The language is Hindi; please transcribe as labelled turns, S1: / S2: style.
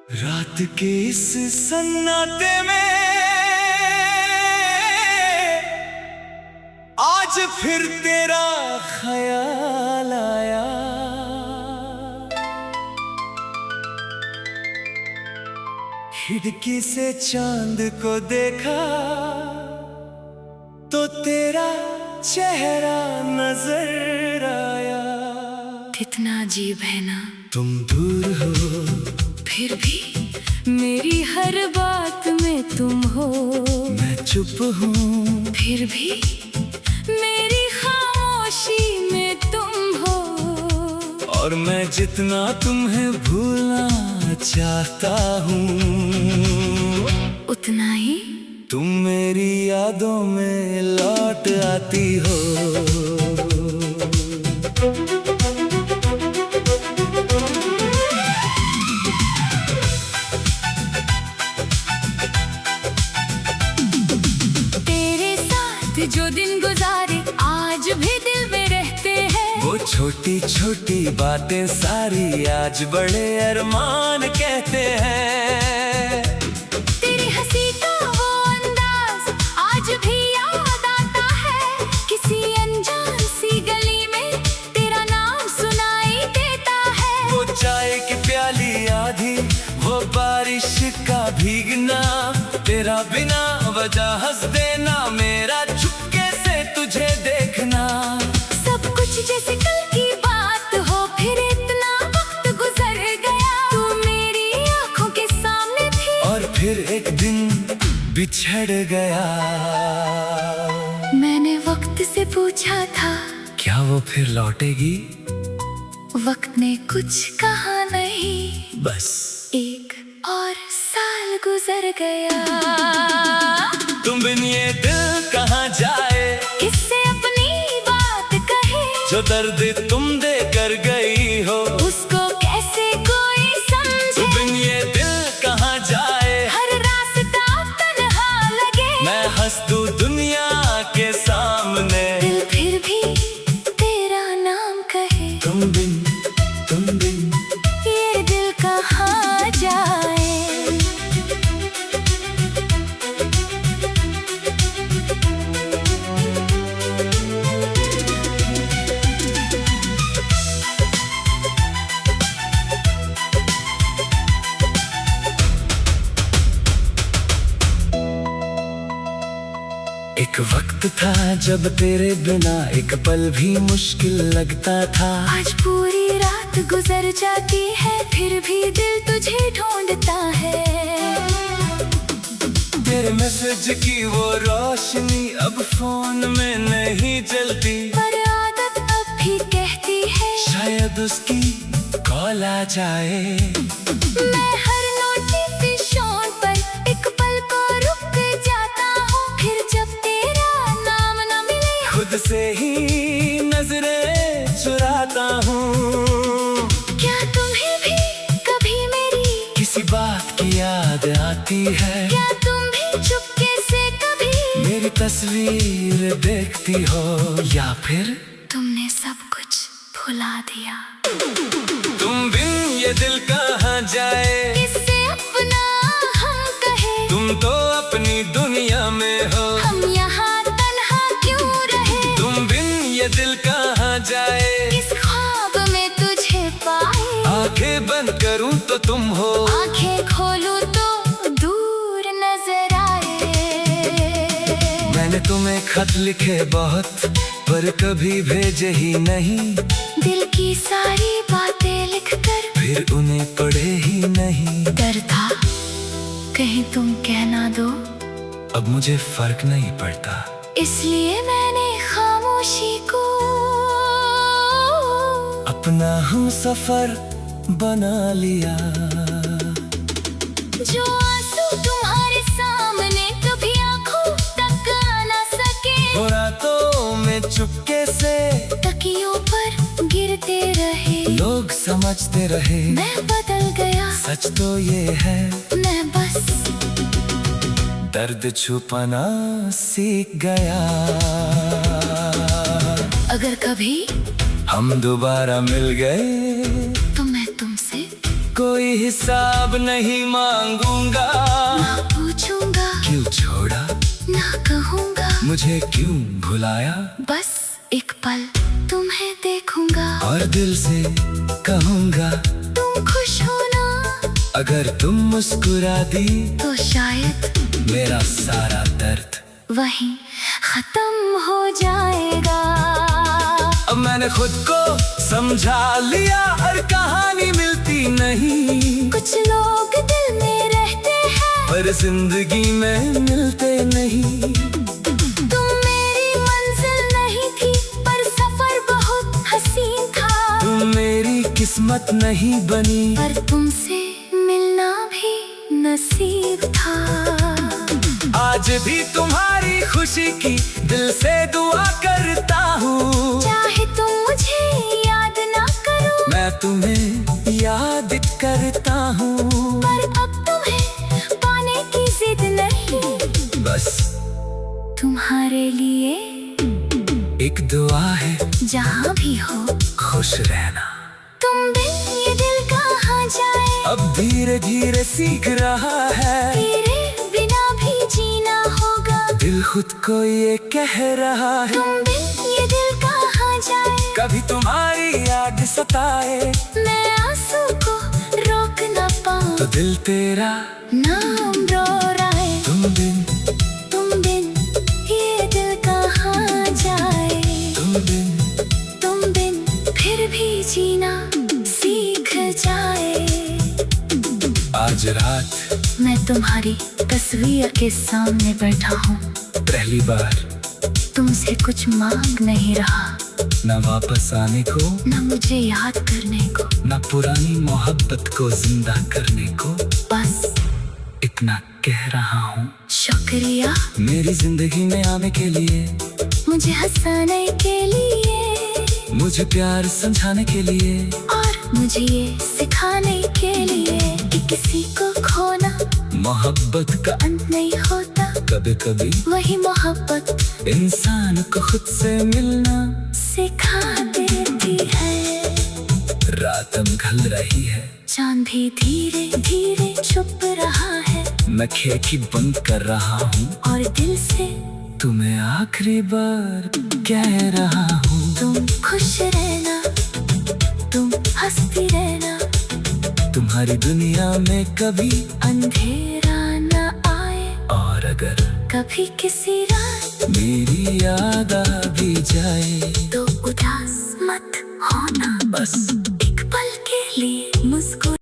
S1: रात के इस सन्नाटे में आज फिर तेरा ख्याल आया। खिड़की से चांद को देखा तो तेरा चेहरा नजर आया।
S2: कितना अजीब है ना,
S1: तुम दूर हो
S2: फिर भी मेरी हर बात में तुम हो।
S1: मैं चुप हूँ
S2: फिर भी मेरी खामोशी में तुम हो।
S1: और मैं जितना तुम्हें भूलना चाहता हूँ
S2: उतना ही
S1: तुम मेरी यादों में लौट आती हो।
S2: तेरे साथ जो दिन गुजारे आज भी दिल में रहते हैं।
S1: वो छोटी छोटी बातें सारी आज बड़े अरमान कहते हैं।
S2: तेरी हंसी का वो अंदाज आज भी याद आता है। किसी अनजान सी गली में तेरा नाम सुनाई देता है।
S1: वो चाय की प्याली आधी, वो बारिश का भीगना, तेरा बिना वजह हंस देना, मेरा चुपके से तुझे देखना।
S2: सब कुछ जैसे कल की बात हो, फिर इतना वक्त गुजर गया। तू मेरी आंखों के सामने थी
S1: और फिर एक दिन बिछड़ गया।
S2: मैंने वक्त से पूछा था,
S1: क्या वो फिर लौटेगी?
S2: वक्त ने कुछ कहा नहीं।
S1: बस
S2: एक और साल गुजर गया।
S1: तुम बिन ये दिल कहाँ जाए,
S2: किससे अपनी बात कहे।
S1: जो दर्द तुम दे कर गई हो
S2: उसको कैसे कोई समझे।
S1: बिन ये दिल कहाँ जाए,
S2: हर रास्ता तन्हा लगे।
S1: मैं हंस दूं दुनिया के सामने,
S2: दिल फिर भी तेरा नाम कहे।
S1: तुम बिन
S2: ये दिल कहाँ जाए।
S1: एक वक्त था जब तेरे बिना एक पल भी मुश्किल लगता था।
S2: आज पूरी रात गुजर जाती है, फिर भी दिल तुझे ढूंढता है।
S1: तेरे मैसेज की वो रोशनी अब फोन में नहीं जलती,
S2: पर आदत अब भी कहती है
S1: शायद उसकी कॉल आ जाए।
S2: मैं हर नोटिफिकेशन पर एक पल को रुक जाता हूँ। फिर जब तेरा नाम न मिले
S1: खुद से ही नजरें चुराता हूँ।
S2: क्या तुम्हें भी कभी मेरी
S1: किसी बात की याद आती है?
S2: क्या तुम भी चुपके से कभी
S1: मेरी तस्वीर देखती हो, या फिर
S2: तुमने सब कुछ भुला दिया।
S1: तुम बिन ये दिल कहाँ जाए,
S2: किससे अपना हम कहे।
S1: तुम तो अपनी दुनिया में हो,
S2: हम यहाँ तन्हा क्यों रहे।
S1: तुम बिन ये दिल कहाँ जाए।
S2: इस ख्वाब में तुझे पाए,
S1: आंखें बंद करूं तो तुम हो,
S2: आंखें खोलूं तो दूर नजर आए।
S1: मैंने तुम्हें खत लिखे बहुत, पर कभी भेजे ही नहीं।
S2: दिल की सारी बातें लिखकर
S1: फिर उन्हें पढ़े ही नहीं।
S2: डर था कहीं तुम कह ना दो,
S1: अब मुझे फर्क नहीं पड़ता,
S2: इसलिए मैंने खामोशी को
S1: अपना हम सफर बना लिया।
S2: जो आंसू तुम्हारे सामने कभी आंखों तक आ ना सके।
S1: वो रातों में चुपके से
S2: तकियों पर गिरते रहे।
S1: लोग समझते रहे
S2: मैं बदल गया,
S1: सच तो ये है
S2: मैं बस
S1: दर्द छुपाना सीख गया।
S2: अगर कभी
S1: हम दोबारा मिल गए
S2: तो मैं तुमसे
S1: कोई हिसाब नहीं मांगूंगा,
S2: ना पूछूंगा
S1: क्यों छोड़ा
S2: ना कहूंगा,
S1: मुझे क्यों भुलाया,
S2: बस एक पल तुम्हें देखूंगा
S1: और दिल से कहूंगा
S2: तुम खुश हो ना,
S1: अगर तुम मुस्कुरा दी
S2: तो शायद
S1: मेरा सारा दर्द
S2: वहीं खत्म हो जाएगा।
S1: अब मैंने खुद को समझा लिया, हर कहानी मिलती नहीं,
S2: कुछ लोग दिल में रहते हैं
S1: पर जिंदगी में मिलते नहीं।
S2: तुम मेरी मंजिल नहीं थी, पर सफर बहुत हसीन था,
S1: तुम मेरी किस्मत नहीं बनी,
S2: पर तुमसे मिलना भी नसीब था।
S1: आज भी तुम्हारी खुशी की दिल से दुआ करता हूँ,
S2: चाहे तुम मुझे याद ना करो,
S1: मैं तुम्हें याद करता हूँ,
S2: पर अब तुम्हें पाने की जिद नहीं,
S1: बस
S2: तुम्हारे लिए
S1: एक दुआ है,
S2: जहाँ भी हो
S1: खुश रहना।
S2: तुम बिन ये दिल कहाँ जाए,
S1: अब धीरे धीरे सीख रहा है,
S2: तेरे बिना भी जीना होगा,
S1: दिल खुद को ये कह रहा है।
S2: तुम बिन ये दिल कहाँ जाए,
S1: कभी तुम्हारी याद सताए,
S2: मैं आंसू को रोक ना पाऊं,
S1: तो दिल तेरा
S2: नाम रो रहा है।
S1: तुम
S2: बिन ये दिल कहाँ जाए, तुम बिन फिर भी जीना सीख जाए।
S1: आज रात
S2: मैं तुम्हारी तस्वीर के सामने बैठा हूँ,
S1: पहली बार
S2: तुमसे कुछ मांग नहीं रहा,
S1: न वापस आने को,
S2: न मुझे याद करने को,
S1: न पुरानी मोहब्बत को जिंदा करने को,
S2: बस
S1: इतना कह रहा हूँ।
S2: शुक्रिया
S1: मेरी जिंदगी में आने के लिए,
S2: मुझे हंसाने के लिए,
S1: मुझे प्यार समझाने के लिए,
S2: और मुझे ये सिखाने के लिए कि किसी को खोना
S1: मोहब्बत का
S2: अंत नहीं होता,
S1: कभी कभी
S2: वही मोहब्बत
S1: इंसान को खुद से मिलना
S2: सिखा देती है।
S1: रात अब ढल रही है,
S2: चांद भी धीरे धीरे छुप रहा है,
S1: मैं खिड़की बंद कर रहा हूँ,
S2: और दिल से
S1: तुम्हें आखिरी बार कह रहा हूँ,
S2: तुम खुश रहना, तुम हंसती रहना,
S1: तुम्हारी दुनिया में कभी
S2: अंधेरा न आए,
S1: और अगर
S2: कभी किसी रात
S1: मेरी याद आ भी जाए,
S2: तो उदास मत होना,
S1: बस
S2: एक पल के लिए मुस्कुरा